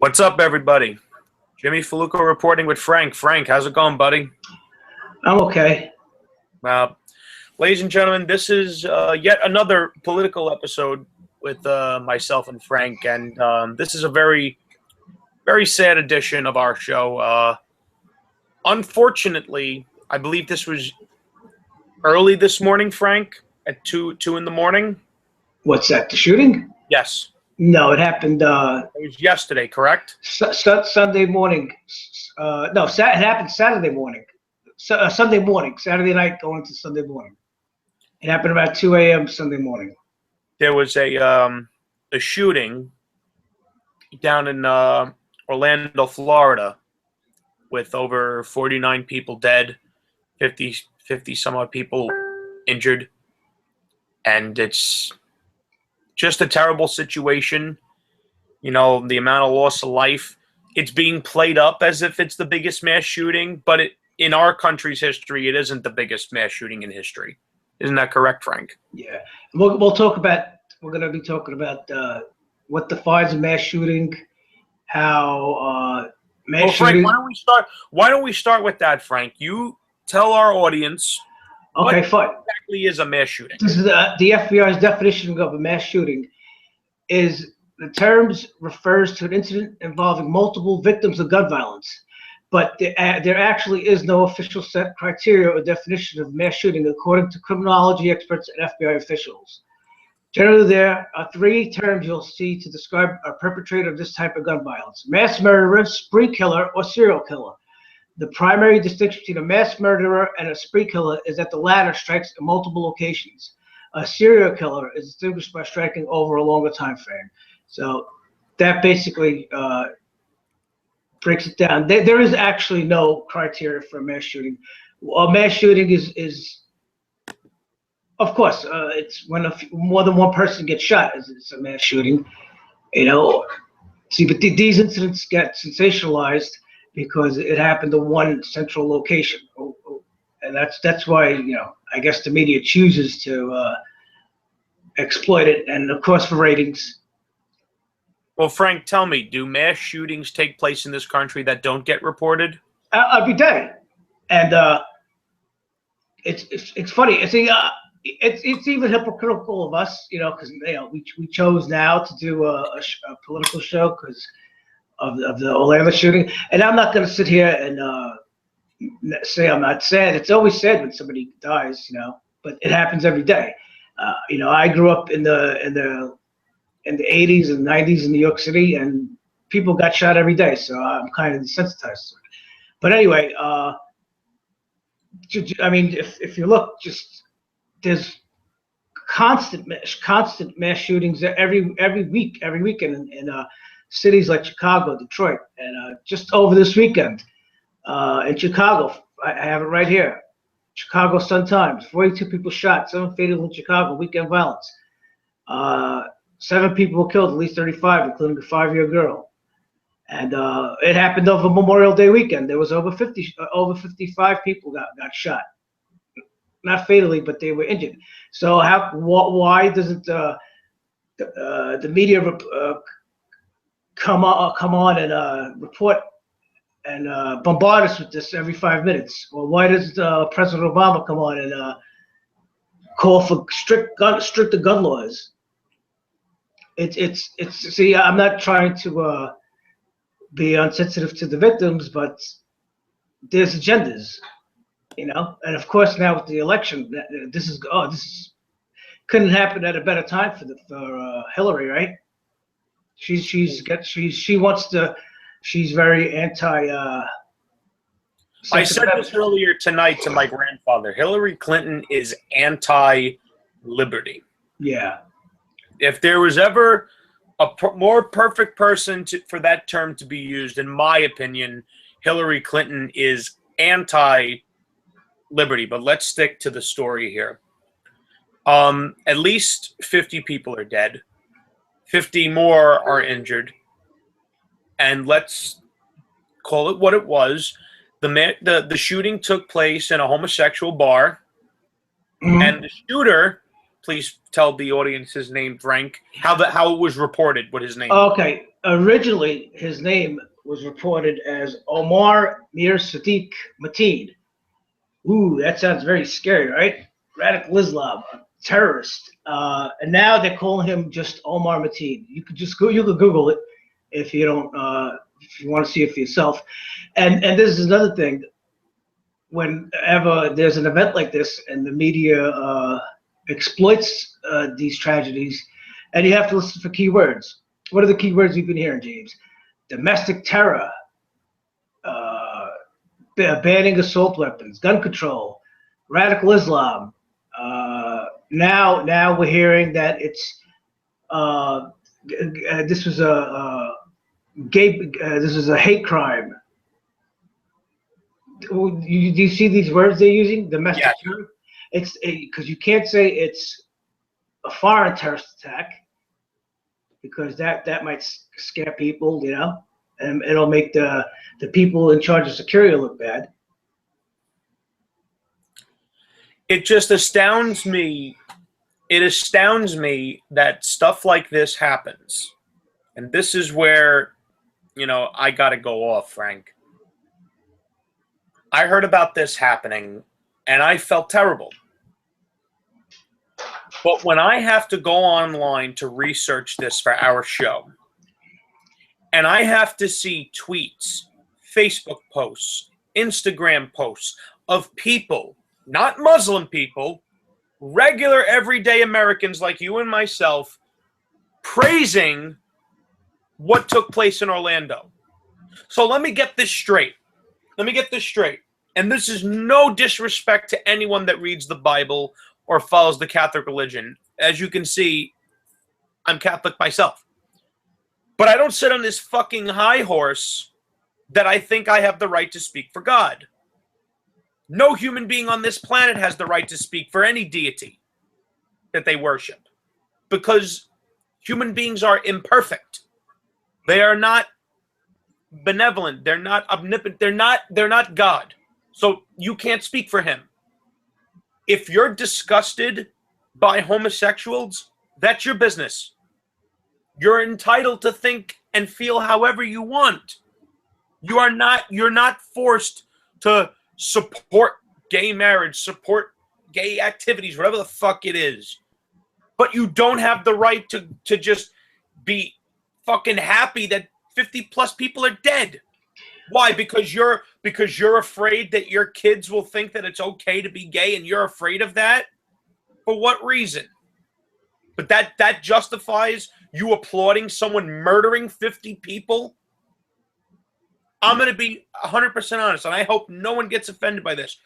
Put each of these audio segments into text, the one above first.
What's up, everybody? Jimmy Faluco reporting with Frank. Frank, how's it going, buddy? I'm okay. Uh, Ladies and gentlemen, this is yet another political episode with myself and Frank, and this is a very, very sad edition of our show. Unfortunately, I believe this was early this morning, Frank, at two in the morning. What's that? The shooting? Yes. No, it happened It was yesterday, correct? Sunday morning. No, it happened Saturday morning. Sunday morning. Saturday night going to Sunday morning. It happened about 2 a.m. Sunday morning. There was a shooting down in Orlando, Florida, with over 49 people dead, 50 some odd people injured. And it's just a terrible situation. You know, the amount of loss of life. It's being played up as if it's the biggest mass shooting, but in our country's history, it isn't the biggest mass shooting in history. Isn't that correct, Frank? Yeah. We'll talk about, we're going to be talking about what defines a mass shooting, how mass shooting. Frank, why don't we start with that, Frank? You tell our audience Okay, fine. What exactly is a mass shooting? This is the FBI's definition of a mass shooting. Is the terms refers to an incident involving multiple victims of gun violence, but there actually is no official set criteria or definition of mass shooting according to criminology experts and FBI officials. Generally, there are three terms you'll see to describe a perpetrator of this type of gun violence: mass murderer, spree killer, or serial killer. The primary distinction between a mass murderer and a spree killer is that the latter strikes in multiple locations. A serial killer is distinguished by striking over a longer time frame. So that basically breaks it down. There is actually no criteria for a mass shooting. A mass shooting is of course, it's when more than one person gets shot. It's a mass shooting, you know. See, but these incidents get sensationalized because it happened to one central location, and that's why, you know, I guess the media chooses to exploit it, and of course for ratings. Well, Frank, tell me, do mass shootings take place in this country that don't get reported? Every day, and it's funny. It's even hypocritical of us, you know, because we chose now to do a political show because of the Orlando shooting, and I'm not going to sit here and say I'm not sad. It's always sad when somebody dies, you know, but it happens every day. You know, I grew up in the 80s and 90s in New York City, and people got shot every day, so I'm kind of desensitized to it. But anyway, I mean, if you look, just there's constant mass shootings every week, every weekend in cities like Chicago, Detroit, and just over this weekend in Chicago, I have it right here. Chicago Sun-Times: 42 people shot, 7 fatal in Chicago, weekend violence. 7 people were killed, at least 35, including a 5-year girl. And it happened over Memorial Day weekend. There was over 55 people got shot. Not fatally, but they were injured. So why doesn't the media come on and report and bombard us with this every 5 minutes? Or why doesn't President Obama come on and call for stricter gun laws? It's see, I'm not trying to be insensitive to the victims, but there's agendas, you know. And of course, now with the election, this couldn't happen at a better time for Hillary, right? She's very anti. I said this earlier tonight to my grandfather. Hillary Clinton is anti-liberty. Yeah. If there was ever a more perfect person for that term to be used, in my opinion, Hillary Clinton is anti-liberty. But let's stick to the story here. At least 50 people are dead. 50 more are injured. And let's call it what it was. The shooting took place in a homosexual bar. Mm-hmm. And the shooter please tell the audience his name, Frank. How it was reported, what his name. Okay, originally his name was reported as Omar Mir Sadiq Mateen. Ooh, that sounds very scary, right? Radical Islam, terrorist. And now they're calling him just Omar Mateen. You could Google it if you don't if you want to see it for yourself. And this is another thing. Whenever there's an event like this and the media exploits these tragedies, and you have to listen for keywords. What are the keywords you've been hearing, James? Domestic terror, banning assault weapons, gun control, radical Islam. Now we're hearing that it's this was a this is a hate crime. Do you see these words they're using? Domestic terror. It's because you can't say it's a foreign terrorist attack, because that might scare people, you know, and it'll make the people in charge of security look bad. It just astounds me. It astounds me that stuff like this happens. And this is where, you know, I got to go off, Frank. I heard about this happening, and I felt terrible. But when I have to go online to research this for our show, and I have to see tweets, Facebook posts, Instagram posts of people, not Muslim people, regular everyday Americans like you and myself, praising what took place in Orlando. So let me get this straight. And this is no disrespect to anyone that reads the Bible or follows the Catholic religion. As you can see, I'm Catholic myself. But I don't sit on this fucking high horse that I think I have the right to speak for God. No human being on this planet has the right to speak for any deity that they worship, because human beings are imperfect. They are not benevolent. They're not omnipotent. They're not God. So you can't speak for him. If you're disgusted by homosexuals, that's your business. You're entitled to think and feel however you want. You're not forced to support gay marriage, support gay activities, whatever the fuck it is. But you don't have the right to just be fucking happy that 50 plus people are dead. Why? Because you're afraid that your kids will think that it's okay to be gay, and you're afraid of that? For what reason? But that justifies you applauding someone murdering 50 people? I'm going to be 100% honest, and I hope no one gets offended by this.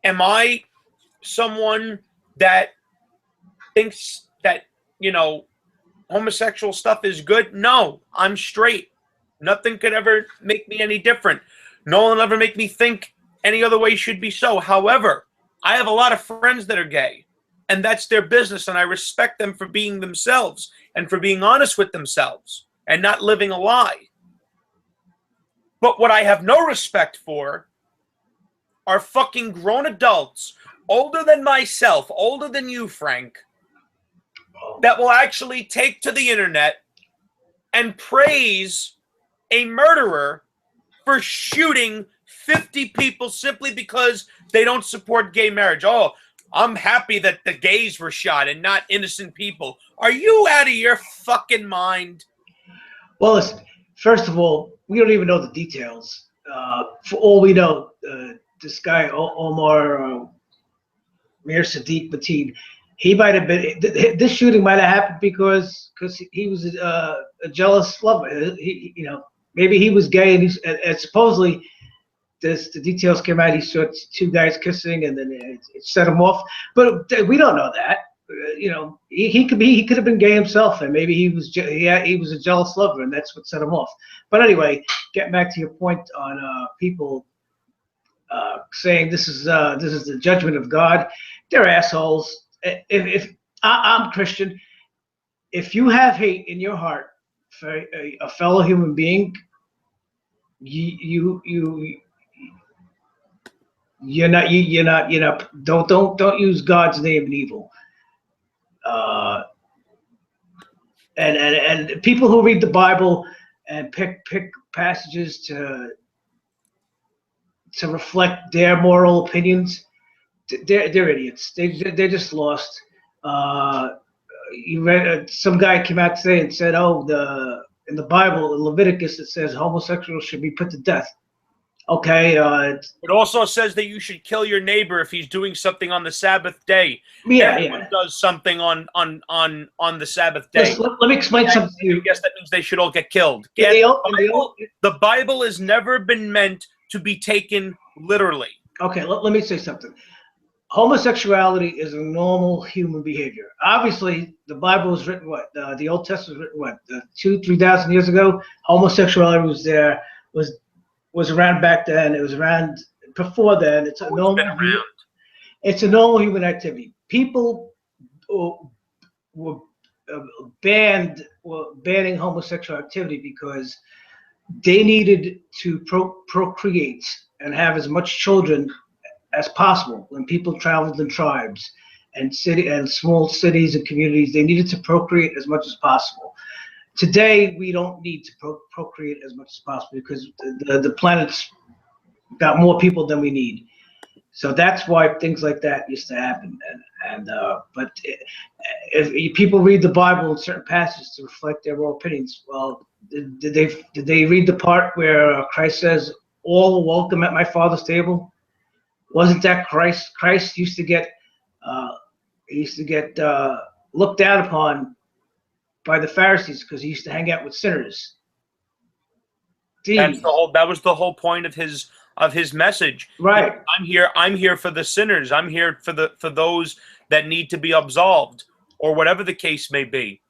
Am I someone that thinks that, you know, homosexual stuff is good? No, I'm straight. Nothing could ever make me any different. No one will ever make me think any other way should be so. However, I have a lot of friends that are gay, and that's their business, and I respect them for being themselves and for being honest with themselves and not living a lie. But what I have no respect for are fucking grown adults, older than myself, older than you, Frank, that will actually take to the internet and praise a murderer for shooting 50 people simply because they don't support gay marriage. Oh, I'm happy that the gays were shot and not innocent people. Are you out of your fucking mind? Well, listen, first of all, we don't even know the details. For all we know, this guy, Omar Mir Sadiq Mateen, he might have been, this shooting might have happened because he was a jealous lover. He, you know, maybe he was gay, and supposedly the details came out. He saw two guys kissing, and then it set him off. But we don't know that. You know, he could have been gay himself, and maybe he was a jealous lover, and that's what set him off. But anyway, getting back to your point on people saying this is the judgment of God, they're assholes. If I'm Christian, if you have hate in your heart for a fellow human being, you're not don't use God's name in evil. uh, and people who read the Bible and pick passages to reflect their moral opinions, they're idiots. They're just lost. You read some guy came out today and said, "Oh, in the Bible, in Leviticus, it says homosexuals should be put to death." Okay. It also says that you should kill your neighbor if he's doing something on the Sabbath day. Yeah, Everyone does something on the Sabbath day. Listen, let me explain something to you. I guess that means they should all get killed. The Bible has never been meant to be taken literally. Okay, let me say something. Homosexuality is a normal human behavior. Obviously, the Bible was written the Old Testament was written 2,000-3,000 years ago. Homosexuality was there, was around back then. It was around before then. It's a normal human activity. People were banning homosexual activity because they needed to procreate and have as much children as possible. When people traveled in tribes and small cities and communities, they needed to procreate as much as possible. Today, we don't need to procreate as much as possible because the planet's got more people than we need. So that's why things like that used to happen. But if people read the Bible in certain passages to reflect their own opinions, well, did they read the part where Christ says, "All are welcome at my Father's table"? Wasn't that Christ? Christ used to get looked down upon by the Pharisees because he used to hang out with sinners. That was the whole point of his message. Right. I'm here for the sinners. I'm here for those that need to be absolved, or whatever the case may be.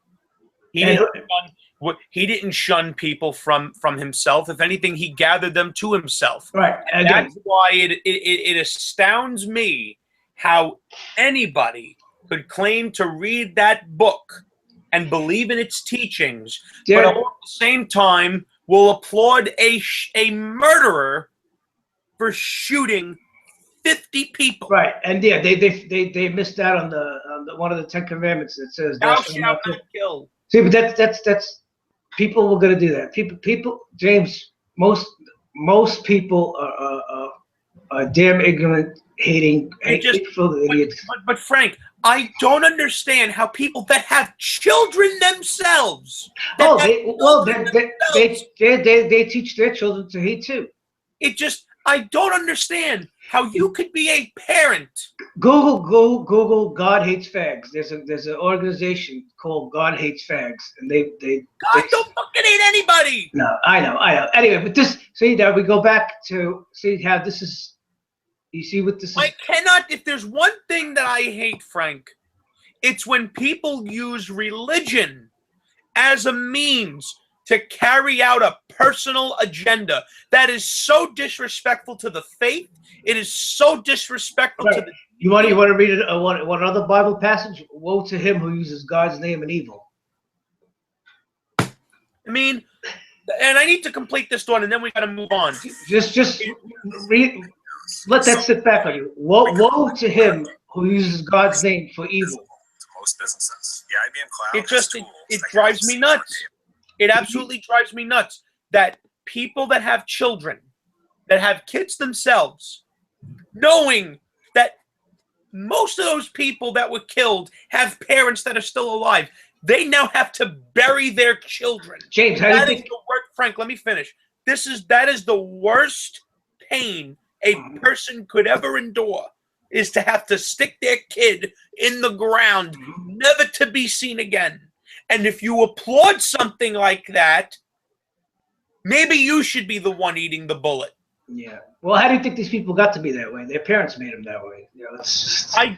He didn't shun people from himself. If anything, he gathered them to himself. Right. And that's why it astounds me how anybody could claim to read that book and believe in its teachings, but at the same time will applaud a murderer for shooting 50 people. Right. And yeah, they missed out on the one of the 10 Commandments that says thou shalt not kill. See, but that's people were going to do that. People, James, most people are damn ignorant, hateful idiots. But Frank, I don't understand how people that have children themselves. They teach their children to hate too. I don't understand how you could be a parent. Google God Hates Fags. There's an organization called God Hates Fags, and they don't fucking hate anybody. No, I know. Anyway, but now we go back to see how this is. You see what this is? I cannot. If there's one thing that I hate, Frank, it's when people use religion as a means to carry out a personal agenda. That is so disrespectful to the faith. It is so disrespectful to the... You want to read one other Bible passage? Woe to him who uses God's name in evil. I mean, and I need to complete this one, and then we got to move on. Just read. Let that sit back on you. Woe to him who uses God's name for evil. Most businesses. The IBM Cloud. It drives me nuts. It absolutely drives me nuts that people that have children, that have kids themselves, knowing that most of those people that were killed have parents that are still alive, they now have to bury their children. James, how do you think? Frank, let me finish. That is the worst pain a person could ever endure, is to have to stick their kid in the ground, never to be seen again. And if you applaud something like that, maybe you should be the one eating the bullet. Yeah. Well, how do you think these people got to be that way? Their parents made them that way. It's just... I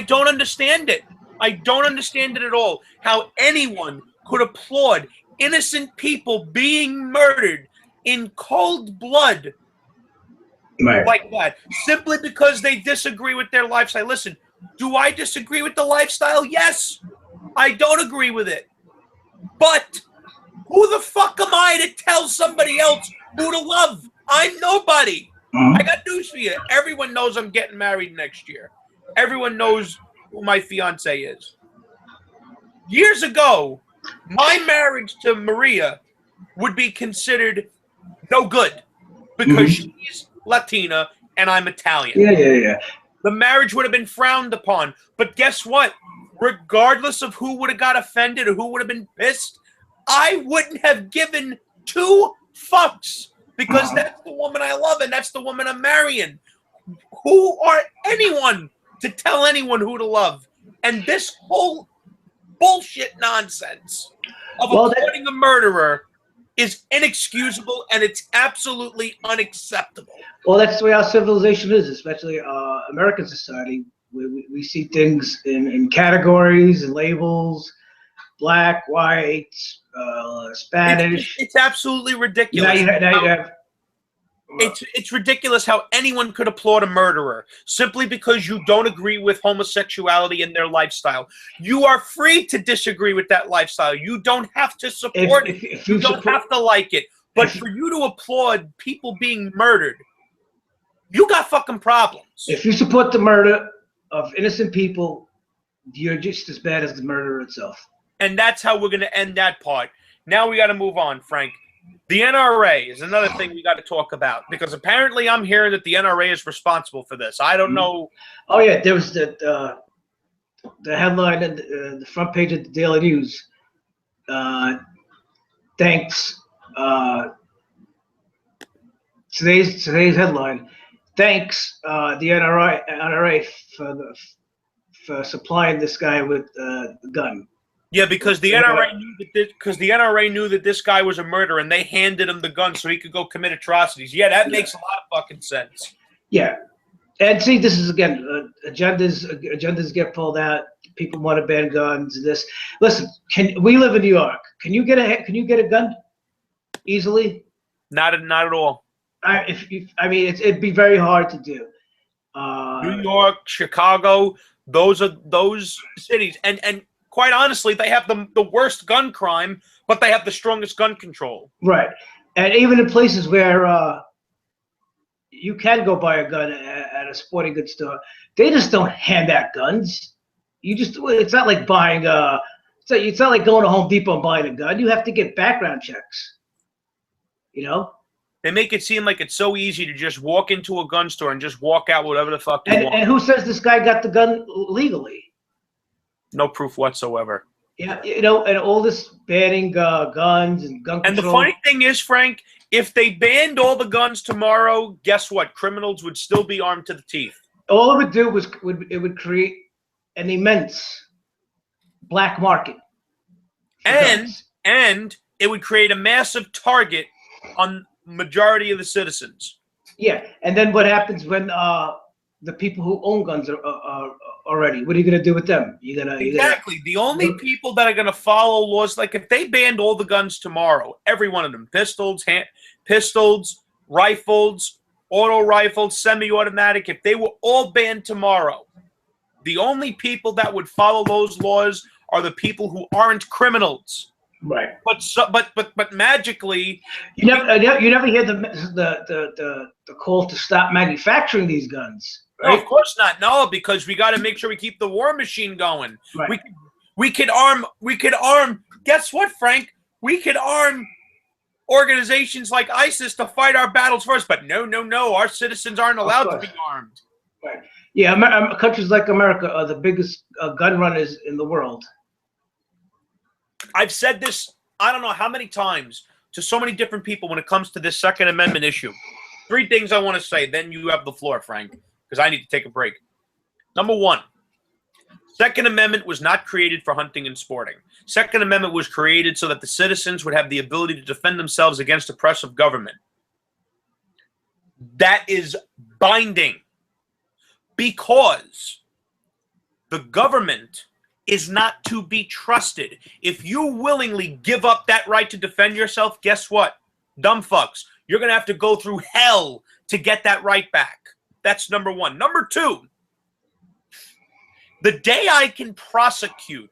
don't understand it. I don't understand it at all. How anyone could applaud innocent people being murdered in cold blood like that, simply because they disagree with their lifestyle. Listen, do I disagree with the lifestyle? Yes. I don't agree with it. But who the fuck am I to tell somebody else who to love? I'm nobody. I got news for you. Everyone knows I'm getting married next year. Everyone knows who my fiance is. years ago, my marriage to Maria would be considered no good because she's Latina and I'm Italian. Yeah. The marriage would have been frowned upon. But guess what? Regardless of who would have got offended or who would have been pissed, I wouldn't have given 2 fucks because that's the woman I love and that's the woman I'm marrying. Who are anyone to tell anyone who to love? And this whole bullshit nonsense of appointing a murderer is inexcusable and it's absolutely unacceptable. Well, that's the way our civilization is, especially American society. We see things in categories and labels, black, white, Spanish. It's absolutely ridiculous. Now you have It's ridiculous how anyone could applaud a murderer simply because you don't agree with homosexuality and their lifestyle. You are free to disagree with that lifestyle. You don't have to support it. If you don't have to like it. But for you to applaud people being murdered, you got fucking problems. If you support the murder of innocent people, you're just as bad as the murderer itself. And that's how we're going to end that part. Now we got to move on, Frank. The NRA is another thing we got to talk about because apparently I'm hearing that the NRA is responsible for this. I don't know. Oh yeah, there was the headline in the front page of the Daily News. Thanks. Today's headline. Thanks the NRA for supplying this guy with the gun. Yeah, because the NRA knew that this guy was a murderer, and they handed him the gun so he could go commit atrocities. Yeah, that makes a lot of fucking sense. Yeah, and see, this is again agendas get pulled out. People want to ban guns. This, listen, we live in New York? Can you get a gun easily? Not at all. It'd be very hard to do. New York, Chicago, those cities, and quite honestly, they have the worst gun crime, but they have the strongest gun control. Right. And even in places where you can go buy a gun at a sporting goods store, they just don't hand out guns. It's not like buying it's not like going to Home Depot and buying a gun. You have to get background checks. You know? They make it seem like it's so easy to just walk into a gun store and just walk out whatever the fuck you want. And who says this guy got the gun legally? No proof whatsoever. Yeah, and all this banning guns and gun control. And the funny thing is, Frank, if they banned all the guns tomorrow, guess what? Criminals would still be armed to the teeth. All it would do would create an immense black market. And it would create a massive target on majority of the citizens. Yeah, and then what happens when the people who own guns are already? What are you going to do with them? Exactly. The only people that are going to follow laws, like if they banned all the guns tomorrow, every one of them, pistols, rifles, auto rifles, semi-automatic, if they were all banned tomorrow, the only people that would follow those laws are the people who aren't criminals. Right. But magically, you never hear the call to stop manufacturing these guns. Right? No, of course not. No, because we got to make sure we keep the war machine going. Right. We could arm. Guess what, Frank? We could arm organizations like ISIS to fight our battles first. But no. Our citizens aren't allowed to be armed. Right. Yeah, countries like America are the biggest gun runners in the world. I've said this, I don't know how many times, to so many different people when it comes to this Second Amendment issue. 3 things I want to say, then you have the floor, Frank, because I need to take a break. Number 1, Second Amendment was not created for hunting and sporting. Second Amendment was created so that the citizens would have the ability to defend themselves against oppressive government. That is binding because the government is not to be trusted. If you willingly give up that right to defend yourself, guess what? Dumb fucks. You're going to have to go through hell to get that right back. That's number 1. Number 2, the day I can prosecute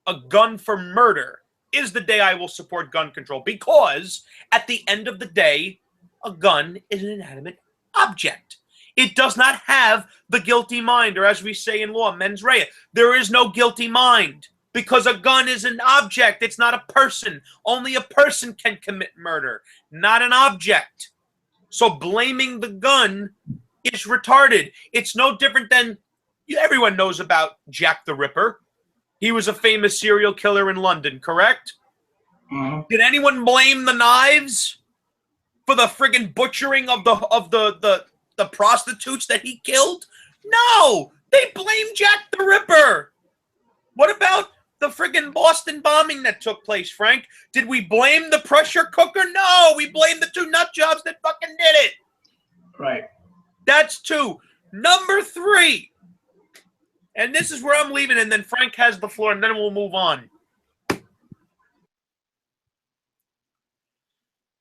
a gun for murder is the day I will support gun control, because at the end of the day, a gun is an inanimate object. It does not have the guilty mind, or as we say in law, mens rea. There is no guilty mind. because a gun is an object. It's not a person. Only a person can commit murder, not an object. So blaming the gun is retarded. It's no different than everyone knows about Jack the Ripper. He was a famous serial killer in London, correct? Did anyone blame the knives for the friggin' butchering of the prostitutes that he killed? No, they blame Jack the Ripper. What about the friggin' Boston bombing that took place, Frank? Did we blame the pressure cooker? No, we blame the two nut jobs that fucking did it. Right. That's two. Number three, and this is where I'm leaving, and then Frank has the floor, and then we'll move on.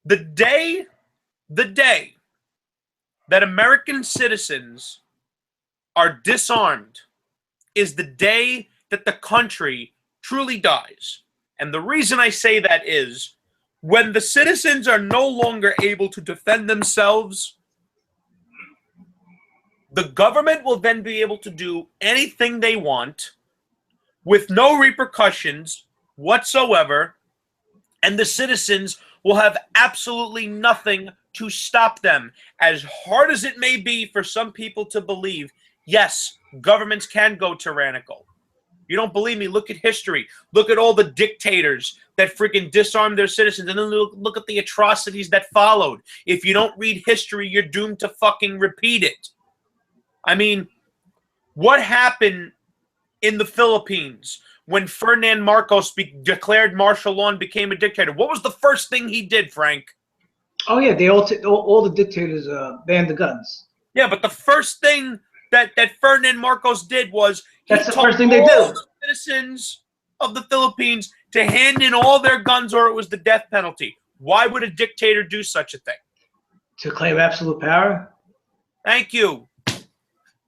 The day that American citizens are disarmed is the day that the country truly dies. And the reason I say that is when the citizens are no longer able to defend themselves, the government will then be able to do anything they want with no repercussions whatsoever, and the citizens will have absolutely nothing to stop them. As hard as it may be for some people to believe, yes, governments can go tyrannical. You don't believe me? Look at history. Look at all the dictators that freaking disarmed their citizens, and then look at the atrocities that followed. If you don't read history, you're doomed to fucking repeat it. I mean, what happened in the Philippines when Ferdinand Marcos declared martial law and became a dictator? What was the first thing he did, Frank? Oh yeah, they all the dictators banned the guns. Yeah, but the first thing that Ferdinand Marcos did was that's the first thing they do. The citizens of the Philippines to hand in all their guns, or it was the death penalty. Why would a dictator do such a thing? To claim absolute power. Thank you.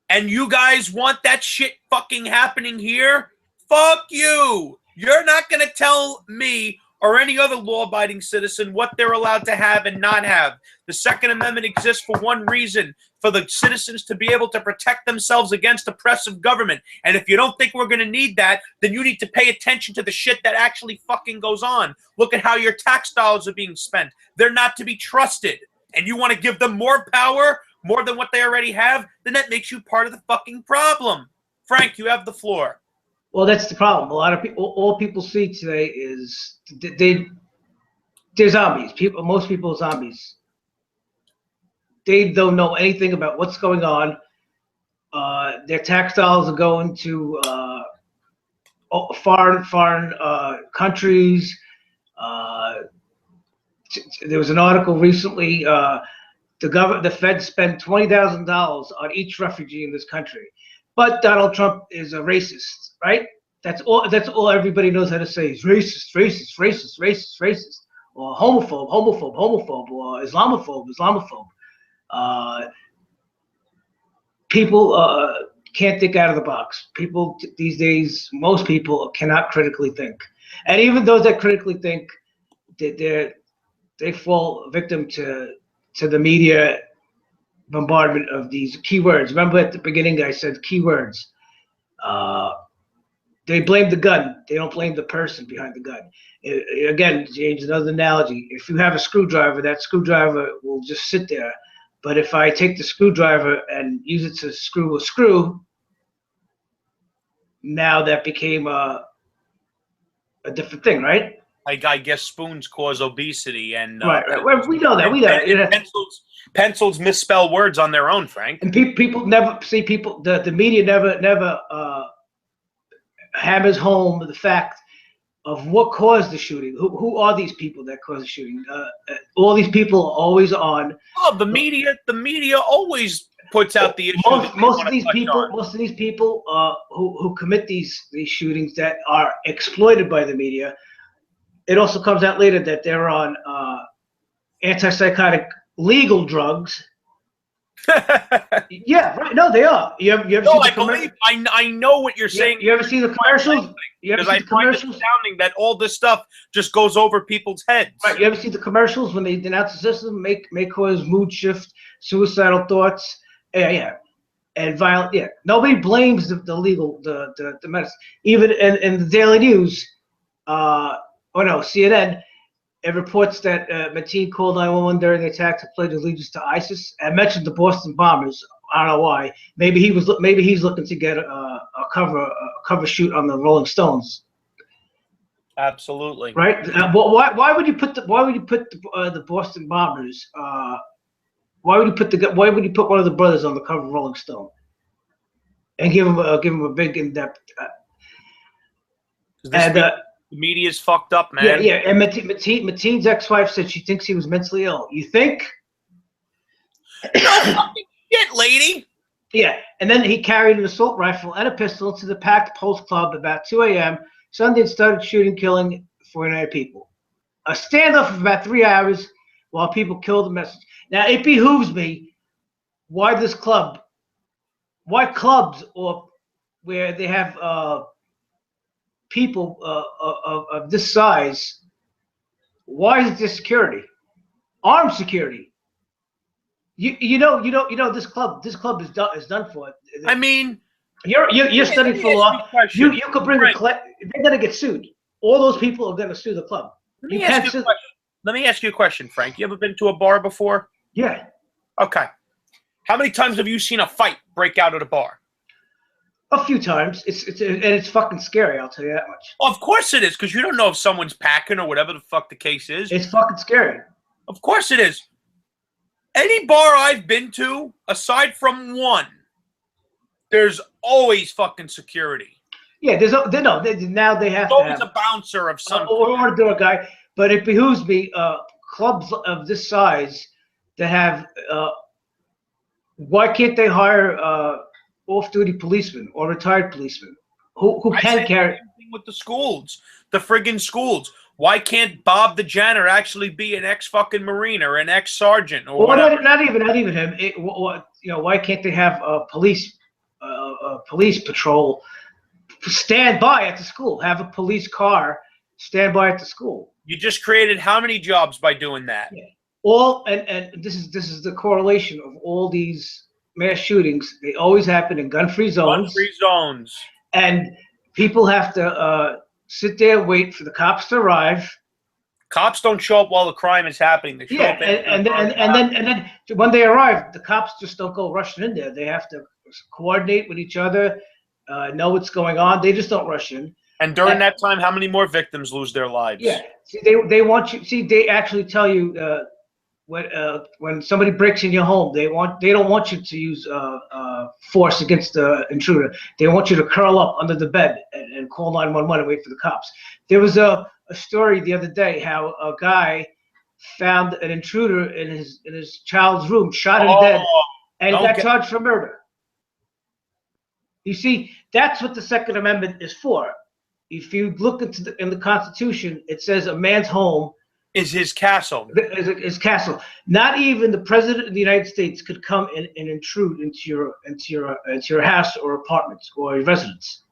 And you guys want that shit fucking happening here? Fuck you. You're not going to tell me or any other law-abiding citizen what they're allowed to have and not have. The Second Amendment exists for one reason, for the citizens to be able to protect themselves against oppressive government. And if you don't think we're going to need that, then you need to pay attention to the shit that actually fucking goes on. Look at how your tax dollars are being spent. They're not to be trusted. And you want to give them more power, more than what they already have, then that makes you part of the fucking problem. Frank, you have the floor. Well, that's the problem. A lot of people, all people see today is they're zombies. Most people are zombies. They don't know anything about what's going on. Their tax dollars are going to foreign countries. There was an article recently. The Fed spent $20,000 on each refugee in this country, but Donald Trump is a racist, right? That's all everybody knows how to say is racist, racist, racist, racist, racist, or homophobe, homophobe, homophobe, or Islamophobe, Islamophobe. People can't think out of the box. People these days, most people cannot critically think, and even those that critically think, they fall victim to the media bombardment of these keywords. Remember at the beginning I said keywords. They blame the gun. They don't blame the person behind the gun. Again, James, another analogy. If you have a screwdriver, that screwdriver will just sit there. But if I take the screwdriver and use it to screw a screw, now that became a different thing, right? I guess spoons cause obesity, and right. We know that. We know that. Pencils misspell words on their own, Frank. And people never see people. The media never hammers home the fact of what caused the shooting. Who are these people that caused the shooting? All these people are always on. Oh, the media always puts out the issue. Most of these people who commit these shootings that are exploited by the media. It also comes out later that they're on antipsychotic legal drugs. Yeah, right. No, they are. You ever no, I know what you're saying. You ever see the commercials? Because I find it astounding that all this stuff just goes over people's heads. Right. You ever see the commercials when they denounce the system, may cause mood shift, suicidal thoughts? Yeah. and violent. Yeah, nobody blames the legal the medicine. Even in the Daily News, CNN, it reports that Mateen called 911 during the attack to pledge allegiance to ISIS and mentioned the Boston bombers. I don't know why. Maybe he's looking to get a cover shoot on the Rolling Stones. Absolutely. Right. Why would you put the Boston bombers? Why would you put one of the brothers on the cover of Rolling Stone and give him a big in-depth? The media's fucked up, man. Yeah. And Mateen's ex-wife said she thinks he was mentally ill. You think? No fucking shit, lady. Yeah. And then he carried an assault rifle and a pistol into the packed Post Club about 2 a.m. Sunday and started shooting, killing 49 people. A standoff of about 3 hours while people killed the message. Now, it behooves me, why clubs or where they have people of this size, why is there security? Armed security. You know this club is done for. I mean, you're studying for law. You could bring they're gonna get sued. All those people are gonna sue the club. Let me ask you a question, Frank. You ever been to a bar before? Yeah. Okay. How many times have you seen a fight break out at a bar? A few times. It's fucking scary, I'll tell you that much. Well, of course it is, because you don't know if someone's packing or whatever the fuck the case is. It's fucking scary. Of course it is. Any bar I've been to, aside from one, there's always fucking security. Yeah, now they have always a bouncer of some or a door guy. But it behooves me, clubs of this size that have, why can't they hire off-duty policemen or retired policemen who can carry? With the schools, the friggin' schools. Why can't Bob the janitor actually be an ex-fucking Marine or an ex-sergeant or whatever? Not even him. Why can't they have a police patrol stand by at the school? Have a police car stand by at the school. You just created how many jobs by doing that? Yeah. And this is the correlation of all these mass shootings. They always happen in gun-free zones. Gun-free zones. And people have to sit there and wait for the cops to arrive. Cops don't show up while the crime is happening. They show up and then when they arrive, the cops just don't go rushing in there. They have to coordinate with each other, know what's going on. They just don't rush in. And during that time, how many more victims lose their lives? Yeah. See, they want you. See, they actually tell you when somebody breaks in your home, they don't want you to use force against the intruder. They want you to curl up under the bed and call 911 and wait for the cops. There was a story the other day how a guy found an intruder in his child's room, shot him dead, and got charged for murder. You see, that's what the Second Amendment is for. If you look in the Constitution, it says a man's home is his castle. His castle. Not even the president of the United States could come and intrude into your house or apartment or your residence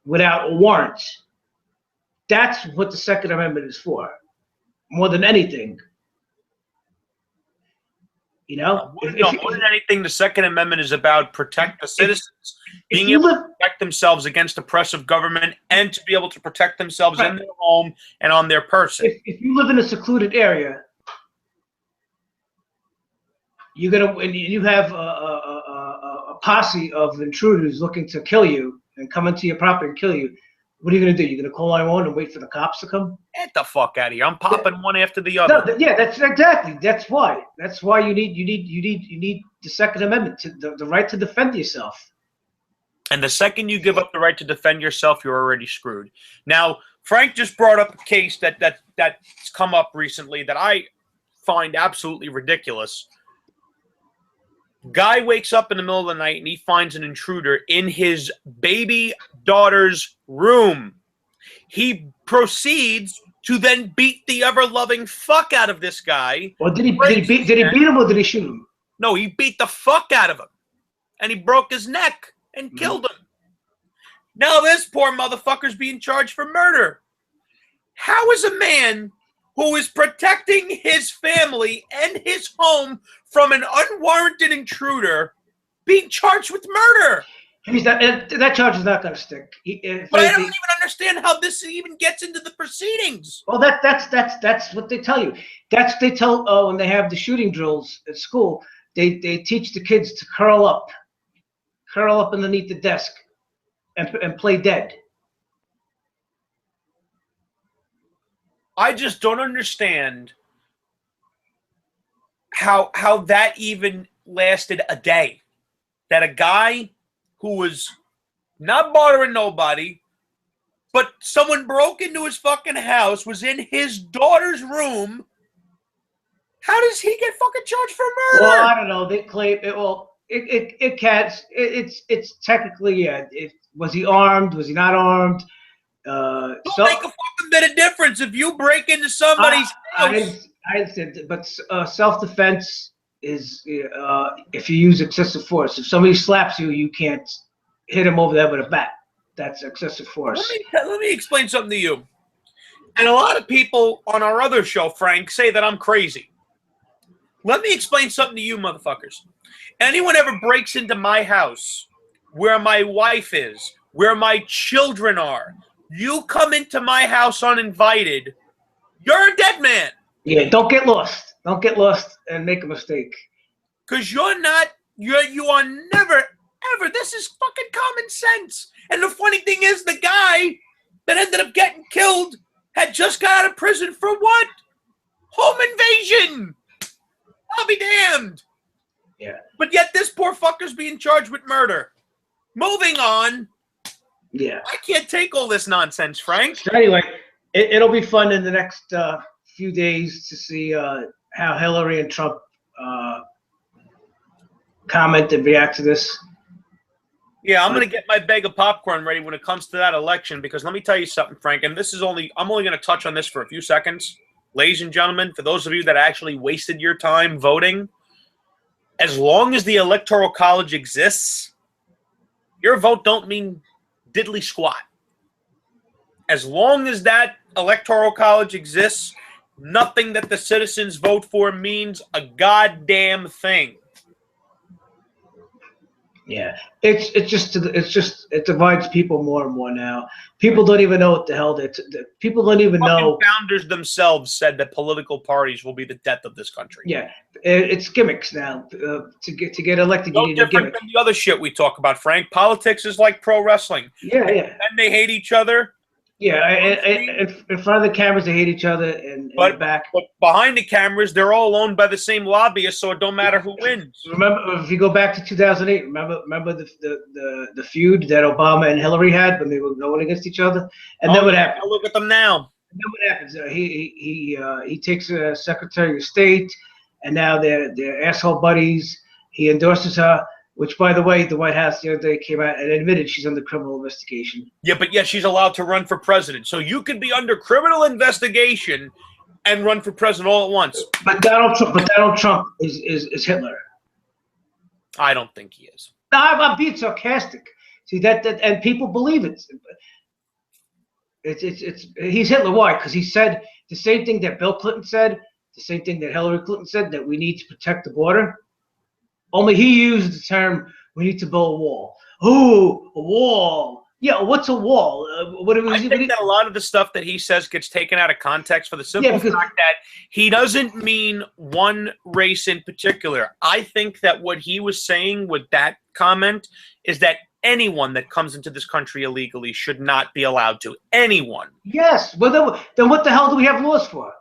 without a warrant. That's what the Second Amendment is for, more than anything. More than anything, the Second Amendment is about protect the citizens, being able to protect themselves against oppressive government, and to be able to protect themselves in their home and on their person. If you live in a secluded area, and you have a posse of intruders looking to kill you and come into your property and kill you, what are you going to do? You're going to call 911 and wait for the cops to come? Get the fuck out of here! I'm popping one after the other. No, that's exactly. That's why. That's why you need the Second Amendment, the right to defend yourself. And the second you give up the right to defend yourself, you're already screwed. Now, Frank just brought up a case that's come up recently that I find absolutely ridiculous. Guy wakes up in the middle of the night and he finds an intruder in his baby daughter's room. He proceeds to then beat the ever-loving fuck out of this guy. Well, did he beat him or did he shoot him? No, he beat the fuck out of him. And he broke his neck and killed him. Now this poor motherfucker's being charged for murder. How is a man who is protecting his family and his home from an unwarranted intruder being charged with murder. That charge is not going to stick. But I don't even understand how this even gets into the proceedings. Well, that's what they tell you. They tell when they have the shooting drills at school. They teach the kids to curl up underneath the desk, and play dead. I just don't understand how that even lasted a day. That a guy who was not bothering nobody, but someone broke into his fucking house, was in his daughter's room. How does he get fucking charged for murder? Well, I don't know. They claim it. Well, it can't. It's technically, yeah. Was he armed? Was he not armed? Don't make a fucking bit of difference if you break into somebody's house. I said, but self-defense is if you use excessive force. If somebody slaps you, you can't hit him over the head with a bat. That's excessive force. Let me explain something to you. And a lot of people on our other show, Frank, say that I'm crazy. Let me explain something to you, motherfuckers. Anyone ever breaks into my house, where my wife is, where my children are, you come into my house uninvited, you're a dead man. Yeah, don't get lost. Don't get lost and make a mistake. Because you are never, ever, this is fucking common sense. And the funny thing is, the guy that ended up getting killed had just got out of prison for what? Home invasion. I'll be damned. Yeah. But yet this poor fucker's being charged with murder. Moving on. Yeah. I can't take all this nonsense, Frank. So anyway, it'll be fun in the next few days to see how Hillary and Trump comment and react to this. Yeah, I'm going to get my bag of popcorn ready when it comes to that election, because let me tell you something, Frank, and I'm only going to touch on this for a few seconds. Ladies and gentlemen, for those of you that actually wasted your time voting, as long as the Electoral College exists, your vote don't mean diddly squat. As long as that Electoral College exists, nothing that the citizens vote for means a goddamn thing. Yeah, it divides people more and more now. People don't even know what the hell people don't even know. Founders themselves said that political parties will be the death of this country. Yeah, it's gimmicks now. To get elected, you need a gimmick. Than the other shit we talk about, Frank. Politics is like pro wrestling. Yeah. And they hate each other. Yeah, in front of the cameras, they hate each other, and back. But behind the cameras, they're all owned by the same lobbyists, so it don't matter who wins. Remember, if you go back to 2008, remember the feud that Obama and Hillary had when they were going against each other, and then what happened? Look at them now. And then what happens? He takes a Secretary of State, and now they're asshole buddies. He endorses her. Which, by the way, the White House the other day came out and admitted she's under criminal investigation. Yeah, but yet she's allowed to run for president. So you could be under criminal investigation and run for president all at once. But Donald Trump is Hitler. I don't think he is. No, I'm being sarcastic. See that and people believe it. He's Hitler. Why? Because he said the same thing that Bill Clinton said, the same thing that Hillary Clinton said, that we need to protect the border. Only he used the term, we need to build a wall. Oh, a wall. Yeah, what's a wall? I think that a lot of the stuff that he says gets taken out of context for the simple fact that he doesn't mean one race in particular. I think that what he was saying with that comment is that anyone that comes into this country illegally should not be allowed to. Anyone. Yes. Well, then what the hell do we have laws for?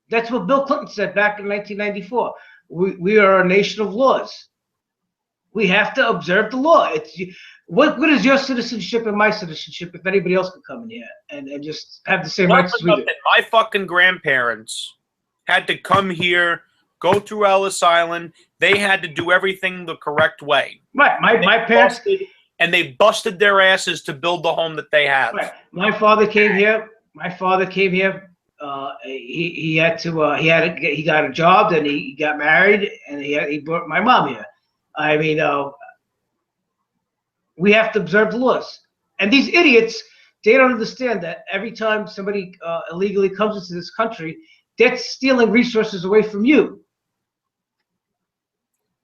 That's what Bill Clinton said back in 1994. We are a nation of laws. We have to observe the law. What is your citizenship and my citizenship if anybody else could come in here and just have the same rights as we do? My fucking grandparents had to come here, go through Ellis Island. They had to do everything the correct way. Right. My parents and they busted their asses to build the home that they have. Right. My father came here. He got a job, then he got married, and he brought my mom here. I mean, we have to observe the laws. And these idiots, they don't understand that every time somebody illegally comes into this country, that's stealing resources away from you.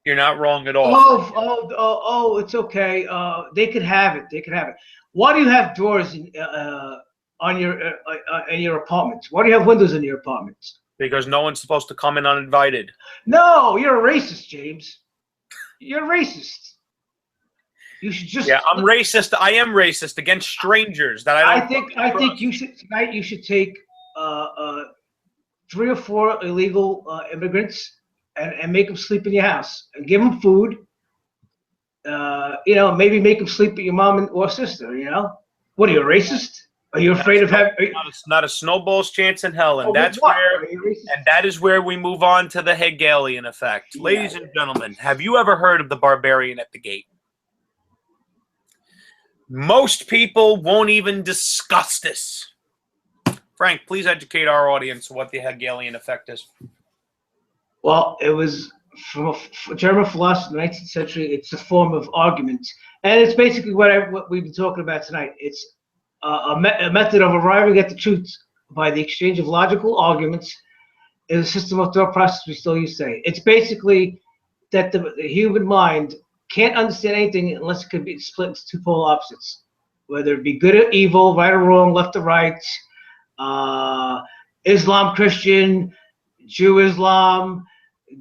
You're not wrong at all. It's okay. They could have it. They could have it. Why do you have doors in your apartments? Why do you have windows in your apartments? Because no one's supposed to come in uninvited. No, you're a racist, James. You're a racist. You should just. Yeah, I'm racist. I am racist against strangers. That I don't. I think you should tonight. You should take 3 or 4 illegal immigrants and make them sleep in your house and give them food. Maybe make them sleep with your mom or sister. What are you, a racist? Are you afraid of having? Not a snowball's chance in hell, and that is where we move on to the Hegelian effect. Ladies and gentlemen, have you ever heard of the barbarian at the gate? Most people won't even discuss this. Frank, please educate our audience what the Hegelian effect is. Well, it was from a German philosopher in the 19th century. It's a form of argument, and it's basically what we've been talking about tonight. It's a method of arriving at the truth by the exchange of logical arguments in a system of thought process we still use today. It's basically that the human mind can't understand anything unless it could be split into two polar opposites, whether it be good or evil, right or wrong, left or right, Islam, Christian, Jew, Islam,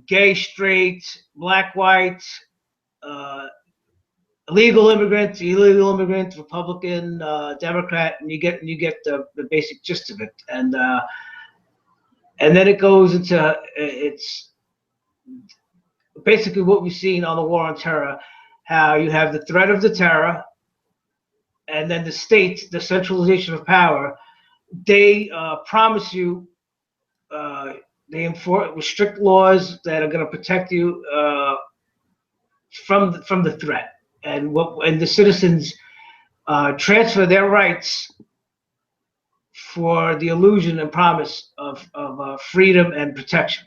gay, straight, black, white, illegal immigrant, illegal immigrant, Republican, Democrat, and you get the basic gist of it, and then it goes into it's basically what we've seen on the war on terror, how you have the threat of the terror, and then the state, the centralization of power. They promise you, they enforce strict laws that are going to protect you from the threat, and the citizens transfer their rights for the illusion and promise of freedom and protection,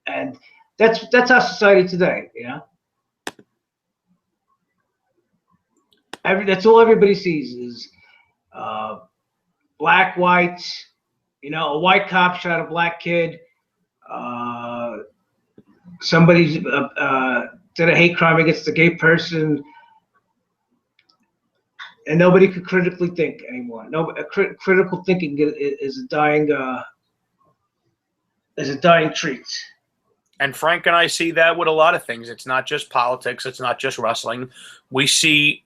and that's our society today. That's all everybody sees is black, white. A white cop shot a black kid. Somebody's did a hate crime against a gay person, and nobody could critically think anymore. Critical thinking is a dying treat. And Frank and I see that with a lot of things. It's not just politics. It's not just wrestling. We see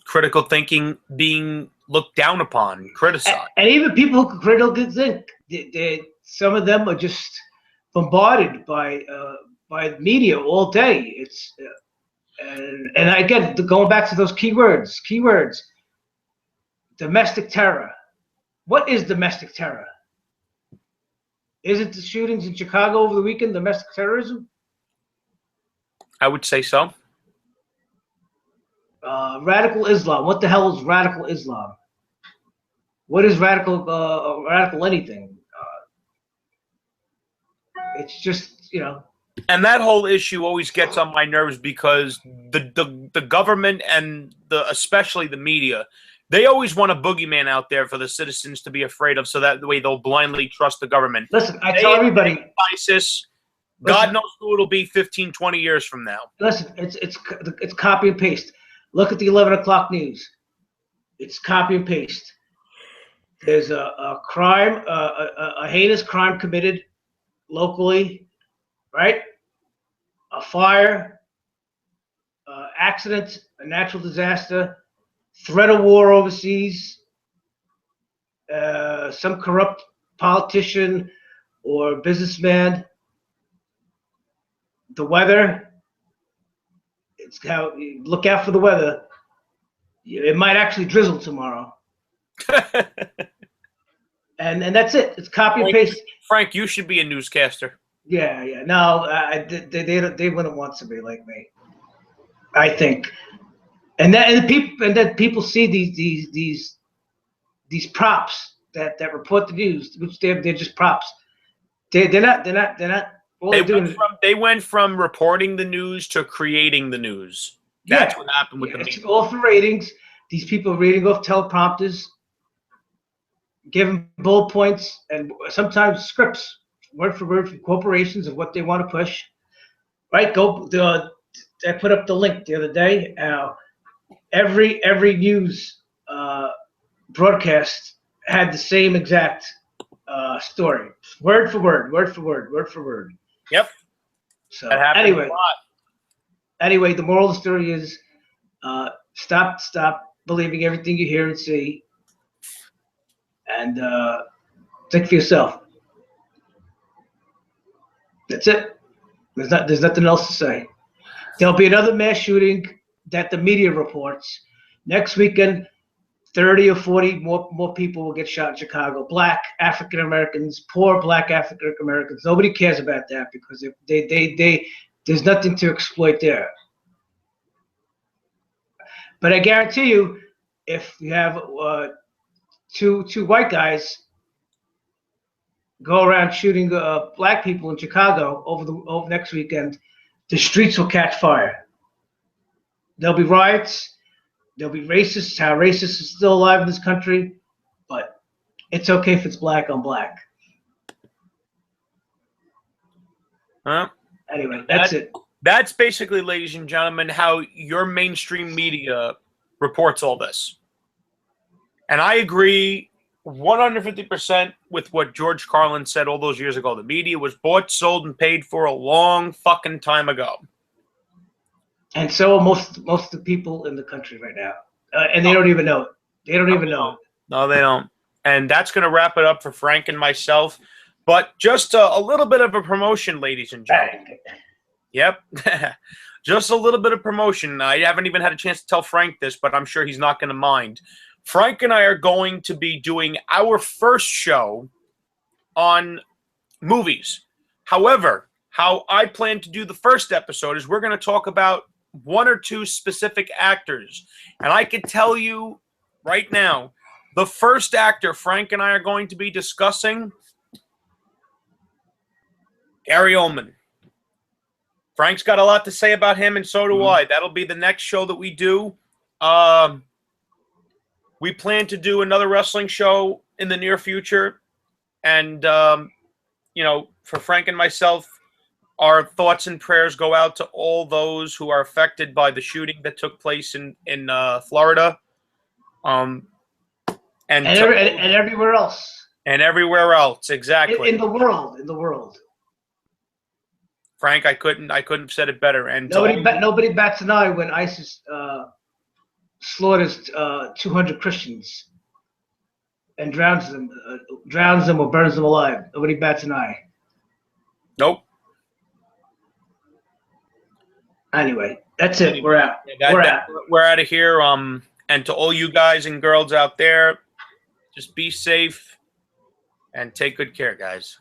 critical thinking being looked down upon, criticized. And even people who can critically think, some of them are just bombarded by media all day. It's and again, going back to those keywords, domestic terror. What is domestic terror? Isn't the shootings in Chicago over the weekend domestic terrorism? I would say so. Radical Islam. What the hell is radical Islam? What is radical anything? It's just, And that whole issue always gets on my nerves because the government and especially the media, they always want a boogeyman out there for the citizens to be afraid of, so that way they'll blindly trust the government. Listen, I tell everybody, ISIS. God knows who it'll be 15, 20 years from now. Listen, it's copy and paste. Look at the 11 o'clock news. It's copy and paste. There's a crime, a heinous crime committed locally, right? A fire, accident, a natural disaster, threat of war overseas, some corrupt politician or businessman, the weather. It's how look out for the weather. It might actually drizzle tomorrow. and that's it. It's copy and paste. Frank, you should be a newscaster. Yeah. No, they wouldn't want somebody like me, I think. And then people see these props that report the news, which they're just props. They're not. They went from reporting the news to creating the news. That's what happened with the media. It's all for ratings. These people are reading off teleprompters, giving bullet points, and sometimes scripts, word for word, from corporations of what they want to push. right? I put up the link the other day. Every news broadcast had the same exact story, word for word, word for word, word for word. Yep. So anyway, the moral of the story is stop believing everything you hear and see, and think for yourself. That's it. There's nothing else to say. There'll be another mass shooting that the media reports next weekend. 30 or 40 more people will get shot in Chicago. Black African Americans, poor Black African Americans. Nobody cares about that because there's nothing to exploit there. But I guarantee you, if you have two white guys go around shooting black people in Chicago over next weekend, the streets will catch fire. There'll be riots. There'll be racists. How racist is still alive in this country, but it's okay if it's black on black. Huh? Anyway, that's it. That's basically, ladies and gentlemen, how your mainstream media reports all this. And I agree 150% with what George Carlin said all those years ago. The media was bought, sold, and paid for a long fucking time ago. And so are most of the people in the country right now. And they don't even know it. They don't even know it. No, they don't. And that's going to wrap it up for Frank and myself. But just a little bit of a promotion, ladies and gentlemen. Yep. Just a little bit of promotion. I haven't even had a chance to tell Frank this, but I'm sure he's not going to mind. Frank and I are going to be doing our first show on movies. However, how I plan to do the first episode is we're going to talk about one or two specific actors. And I can tell you right now, the first actor Frank and I are going to be discussing, Gary Oldman. Frank's got a lot to say about him, and so do I. That'll be the next show that we do. We plan to do another wrestling show in the near future. And, for Frank and myself, our thoughts and prayers go out to all those who are affected by the shooting that took place in Florida. And everywhere else. And everywhere else, exactly. In the world. Frank, I couldn't have said it better. And nobody bats an eye when ISIS slaughters 200 Christians and drowns them or burns them alive. Nobody bats an eye. Nope. Anyway, that's it. We're out. We're out of here. And to all you guys and girls out there, just be safe and take good care, guys.